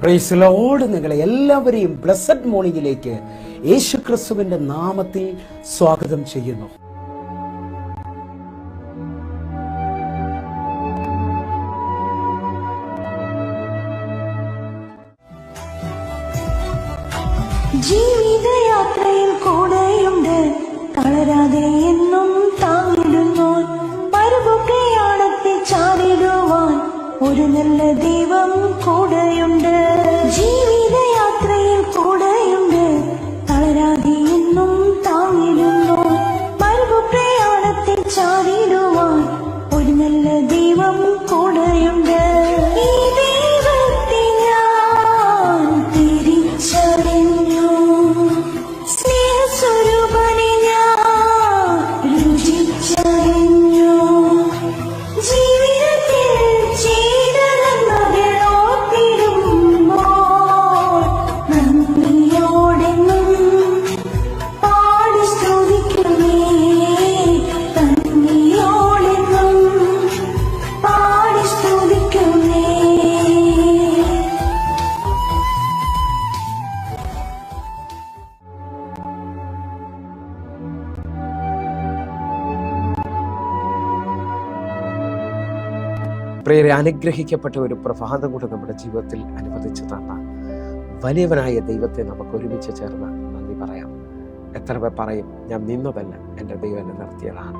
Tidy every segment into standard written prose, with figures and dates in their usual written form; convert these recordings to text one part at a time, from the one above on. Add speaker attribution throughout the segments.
Speaker 1: Praise Lord. നിങ്ങളെ എല്ലാവരെയും blessed മോർണിംഗിലേക്ക് യേശു ക്രിസ്തുവിന്റെ നാമത്തിൽ സ്വാഗതം ചെയ്യുന്നു.
Speaker 2: ജീവിതയാത്രയിൽ കൂടെയുണ്ട്, തളരാതെ എന്നും താങ്ങിടുന്നു. പരുവപ്രയാണത്തിൽ ചാടിടുവാൻ ഒരു നല്ല ദൈവം കൂടെയുണ്ട്. ജീവിതയാത്രയിൽ കൂടെയുണ്ട്, തളരാതെ എന്നും താങ്ങിടുന്നു. പരുവപ്രയാണത്തിൽ ചാടിടുവാൻ ഒരു നല്ല ദൈവം കൂടെയുണ്ട്. ഈ ദൈവത്തെ ഞാൻ തിരിച്ചറിഞ്ഞു, സ്നേഹസ്വരൂപനെ ഞാൻ രുചിച്ചറിഞ്ഞു. ജീവിതത്തിൽ ചെയ്ത നന്മകൾ ഓർത്തിടുമ്പോൾ നന്ദിയോടെന്നും പാടി സ്തുതിക്കുമേ. നന്ദിയോടെന്നും പാടി സ്തുതിക്കുമേ.
Speaker 1: പ്രിയരെ, അനുഗ്രഹിക്കപ്പെട്ട ഒരു പ്രഭാതം കൂടെ നമ്മുടെ ജീവിതത്തിൽ അനുവദിച്ചു തന്ന വലിയവനായ ദൈവത്തെ നമുക്ക് ഒരുമിച്ച് ചേർന്ന് നന്ദി പറയാം. എത്ര പേർ പറയും, ഞാൻ നിന്നതല്ല, എൻ്റെ ദൈവം എന്നെ നിർത്തിയതാണ്.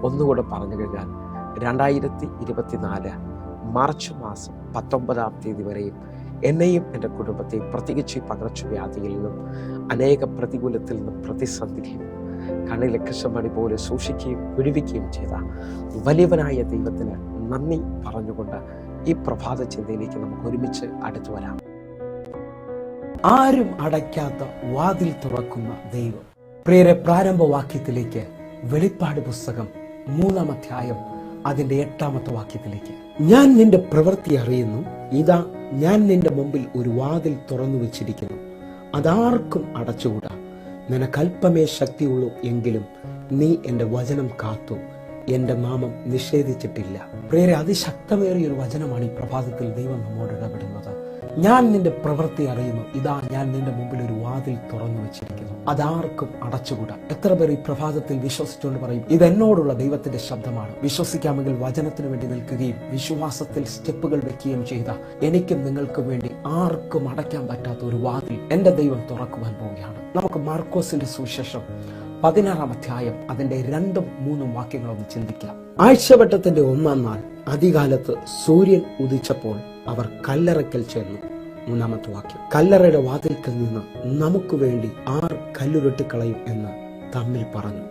Speaker 1: ഒന്നുകൂടെ പറഞ്ഞു കഴിഞ്ഞാൽ 2024 മാർച്ച് മാസം 19-ാം തീയതി വരെയും എന്നെയും എൻ്റെ കുടുംബത്തെയും പ്രത്യേകിച്ച് ഈ പകർച്ചവ്യാധിയിൽ നിന്നും അനേക പ്രതികൂലത്തിൽ നിന്നും പ്രതിസന്ധിയിൽ നിന്നും കണ്ണിലെ കൃഷ്ണമണി പോലെ സൂക്ഷിക്കുകയും വിടുവിക്കുകയും ചെയ്ത വലിയവനായ ദൈവത്തിന് നന്ദി പറഞ്ഞുകൊണ്ട് ഈ പ്രഭാത ചിന്തയിലേക്ക് നമുക്ക് ഒരുമിച്ച് അടുത്തു വരാം. ആരും അടയ്ക്കാത്ത വാതിൽ തുറക്കുന്ന ദൈവം. പ്രിയരെ, പ്രാരംഭവാക്യത്തിലേക്ക്, വെളിപ്പാട് പുസ്തകം 3-ാം അധ്യായം അതിന്റെ 8-ാമത്തെ വാക്യത്തിലേക്ക്, ഞാൻ നിന്റെ പ്രവൃത്തി അറിയുന്നു, ഇതാ ഞാൻ നിന്റെ മുമ്പിൽ ഒരു വാതിൽ തുറന്നു വെച്ചിരിക്കുന്നു, അതാർക്കും അടച്ചുകൂടാ. നിനക്കൽപ്പമേ ശക്തിയുള്ളൂ, എങ്കിലും നീ എൻ്റെ വചനം കാത്തു, എൻ്റെ നാമം നിഷേധിച്ചിട്ടില്ല. പ്രിയരെ, അതിശക്തമേറിയ ഒരു വചനമാണ് ഈ പ്രഭാതത്തിൽ ദൈവം നമ്മോട് ഇടപെടുന്നത്. ഞാൻ നിന്റെ പ്രവൃത്തി അറിയുന്നു, ഇതാ ഞാൻ നിന്റെ മുമ്പിൽ ഒരു വാതിൽ തുറന്നു വെച്ചിരിക്കുന്നു, അതാർക്കും അടച്ചുകൂടാ. എത്ര പേർ ഈ പ്രഭാതത്തിൽ വിശ്വസിച്ചുകൊണ്ട് പറയും, ഇതെന്നോടുള്ള ദൈവത്തിന്റെ ശബ്ദമാണ്. വിശ്വസിക്കാമെങ്കിൽ വചനത്തിന് വേണ്ടി നിൽക്കുകയും വിശ്വാസത്തിൽ സ്റ്റെപ്പുകൾ വെക്കുകയും ചെയ്ത എനിക്കും നിങ്ങൾക്കും വേണ്ടി ആർക്കും അടയ്ക്കാൻ പറ്റാത്ത ഒരു വാതിൽ എൻ്റെ ദൈവം തുറക്കുവാൻ പോവുകയാണ്. നമുക്ക് മാർക്കോസിന്റെ സുവിശേഷം 16-ാം അധ്യായം അതിന്റെ 2-ഉം 3-ഉം വാക്യങ്ങളൊന്ന് ചിന്തിക്കാം. ആഴ്ചവട്ടത്തിന്റെ 1-ാം നാൾ അതികാലത്ത് സൂര്യൻ ഉദിച്ചപ്പോൾ അവർ കല്ലറയ്ക്കൽ ചെന്നു. 3-ാമത്തെ വാക്യം, കല്ലറയുടെ വാതിൽക്കൽ നിന്ന് നമുക്ക് വേണ്ടി ആർ കല്ലുരുട്ടിക്കളയും എന്ന് തമ്മിൽ പറഞ്ഞു.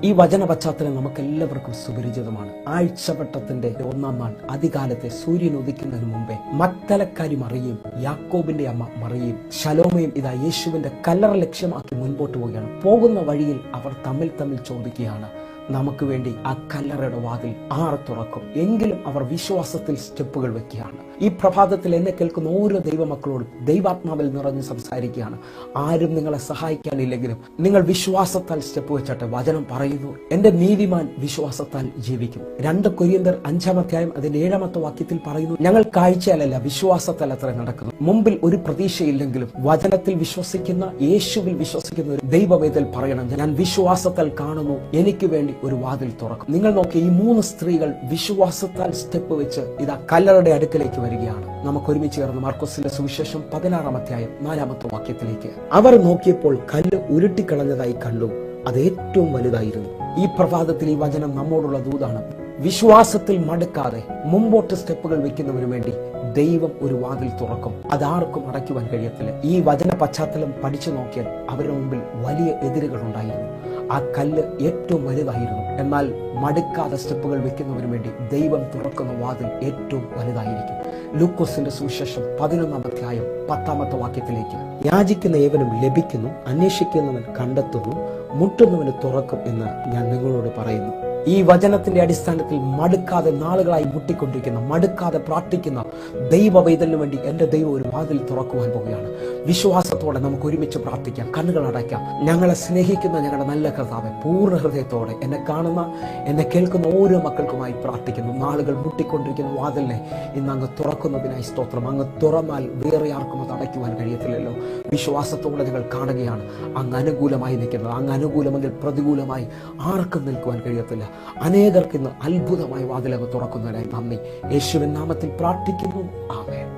Speaker 1: ഈ വചന പശ്ചാത്തലം നമുക്ക് എല്ലാവർക്കും സുപരിചിതമാണ്. ആഴ്ചവട്ടത്തിന്റെ 1-ാം നാൾ അതികാലത്തെ സൂര്യൻ ഉദിക്കുന്നതിന് മുമ്പേ മഗ്ദലക്കാരി മറിയയും യാക്കോബിന്റെ അമ്മ മറിയയും ശലോമയും ഇതാ യേശുവിന്റെ കല്ലറ ലക്ഷ്യമാക്കി മുൻപോട്ട് പോവുകയാണ്. പോകുന്ന വഴിയിൽ അവർ തമ്മിൽ ചോദിക്കുകയാണ്, നമുക്ക് വേണ്ടി ആ കല്ലറയുടെ വാതിൽ ആർ തുറക്കും? എങ്കിലും അവർ വിശ്വാസത്തിൽ സ്റ്റെപ്പുകൾ വെക്കുകയാണ്. ഈ പ്രഭാതത്തിൽ എന്നെ കേൾക്കുന്ന ഓരോ ദൈവമക്കളോടും ദൈവാത്മാവിൽ നിറഞ്ഞ് സംസാരിക്കുകയാണ്. ആരും നിങ്ങളെ സഹായിക്കാനില്ലെങ്കിലും നിങ്ങൾ വിശ്വാസത്താൽ സ്റ്റെപ്പ് വെച്ചിട്ട് വചനം പറയുന്നു, എന്റെ നീതിമാൻ വിശ്വാസത്താൽ ജീവിക്കും. 2 കൊരിന്ത്യർ 5-ാം അധ്യായം അതിന്റെ 7-ാമത്തെ വാക്യത്തിൽ പറയുന്നു, ഞങ്ങൾ കാഴ്ചയാലല്ല വിശ്വാസത്താൽ അത്ര നടക്കുന്നു. മുമ്പിൽ ഒരു പ്രതീക്ഷയില്ലെങ്കിലും വചനത്തിൽ വിശ്വസിക്കുന്ന, യേശുവിൽ വിശ്വസിക്കുന്ന ഒരു ദൈവവേദൽ പറയണം, ഞാൻ വിശ്വാസത്താൽ കാണുന്നു, എനിക്ക് വേണ്ടി ഒരു വാതിൽ തുറക്കും. നിങ്ങൾ നോക്കി, ഈ 3 സ്ത്രീകൾ വിശ്വാസത്താൽ സ്റ്റെപ്പ് വെച്ച് ഇതാ കല്ലറയുടെ അടുക്കലേക്ക് വരികയാണ്. നമുക്ക് ഒരുമിച്ച് ചേർന്ന് മാർക്കോസിന്റെ സുവിശേഷം 16-ാം അധ്യായം 4-ാമത്തെ വാക്യത്തിലേക്ക്. അവർ നോക്കിയപ്പോൾ കല്ല് ഉരുട്ടിക്കളഞ്ഞതായി കണ്ടു, അത് ഏറ്റവും വലുതായിരുന്നു. ഈ പ്രഭാതത്തിൽ ഈ വചനം നമ്മോടുള്ള ദൂതാണ്. വിശ്വാസത്തിൽ മടുക്കാതെ മുമ്പോട്ട് സ്റ്റെപ്പുകൾ വെക്കുന്നതിനു വേണ്ടി ദൈവം ഒരു വാതിൽ തുറക്കും, അതാർക്കും അടയ്ക്കുവാൻ കഴിയത്തില്ല. ഈ വചന പശ്ചാത്തലം പഠിച്ചു നോക്കിയാൽ അവരുടെ മുമ്പിൽ വലിയ എതിരുകൾ ഉണ്ടായിരുന്നു. ആ കല്ല് ഏറ്റവും വലുതായിരുന്നു. എന്നാൽ മടുക്കാതെ സ്റ്റെപ്പുകൾ വെക്കുന്നതിനു വേണ്ടി ദൈവം തുറക്കുന്ന വാതിൽ ഏറ്റവും വലുതായിരിക്കും. ലൂക്കോസിന്റെ സുവിശേഷം 11-ാം അധ്യായം 10-ാമത്തെ വാക്യത്തിലേക്ക്, യാചിക്കുന്ന ഏവനും ലഭിക്കുന്നു, അന്വേഷിക്കുന്നവൻ കണ്ടെത്തുന്നു, മുട്ടുന്നവന് തുറക്കും എന്ന് ഞാൻ നിങ്ങളോട് പറയുന്നു. ഈ വചനത്തിന്റെ അടിസ്ഥാനത്തിൽ മടുക്കാതെ നാളുകളായി മുട്ടിക്കൊണ്ടിരിക്കുന്ന, മടുക്കാതെ പ്രാർത്ഥിക്കുന്ന ദൈവ വൈതലിനു വേണ്ടി എൻ്റെ ദൈവം ഒരു വാതിൽ തുറക്കുവാൻ പോവുകയാണ്. വിശ്വാസത്തോടെ നമുക്ക് ഒരുമിച്ച് പ്രാർത്ഥിക്കാം, കണ്ണുകൾ അടയ്ക്കാം. ഞങ്ങളെ സ്നേഹിക്കുന്ന ഞങ്ങളുടെ നല്ല കർത്താവേ, പൂർണ്ണ ഹൃദയത്തോടെ എന്നെ കാണുന്ന, എന്നെ കേൾക്കുന്ന ഓരോ മക്കൾക്കുമായി പ്രാർത്ഥിക്കുന്നു. നാളുകൾ മുട്ടിക്കൊണ്ടിരിക്കുന്ന വാതിലിനെ ഇന്ന് അങ്ങ് തുറക്കുന്നതിനായി സ്തോത്രം. അങ്ങ് തുറന്നാൽ വേറെ ആർക്കും അത് അടയ്ക്കുവാൻ കഴിയത്തില്ലല്ലോ. വിശ്വാസത്തോടെ ഞങ്ങൾ കാണുകയാണ് അങ്ങ് അനുകൂലമായി നിൽക്കുന്നത്. അങ്ങ് അനുകൂലമെങ്കിൽ പ്രതികൂലമായി ആർക്കും നിൽക്കുവാൻ കഴിയത്തില്ല. അനേകർക്ക് ഇന്ന് അത്ഭുതമായ വാതിലങ്ങ് തുറക്കുന്നതിനായി നന്ദി. യേശുവിൻ നാമത്തിൽ പ്രാർത്ഥിക്കുന്നു. ആമേൻ.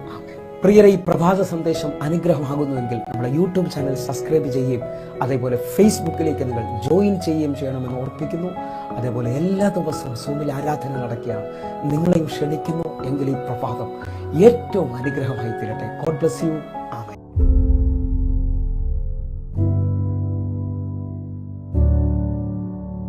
Speaker 1: പ്രിയരെ, ഈ പ്രഭാത സന്ദേശം അനുഗ്രഹമാകുന്നുവെങ്കിൽ നമ്മുടെ യൂട്യൂബ് ചാനൽ സബ്സ്ക്രൈബ് ചെയ്യുകയും അതേപോലെ ഫേസ്ബുക്കിലേക്ക് നിങ്ങൾ ജോയിൻ ചെയ്യുകയും ചെയ്യണമെന്ന് ഓർപ്പിക്കുന്നു. അതേപോലെ എല്ലാ ദിവസവും സൂമിൽ ആരാധന നടക്കുകയാണ്. നിങ്ങളെയും ക്ഷണിക്കുന്നു. എങ്കിൽ ഈ പ്രഭാതം ഏറ്റവും അനുഗ്രഹമായി തീരട്ടെ. God bless you.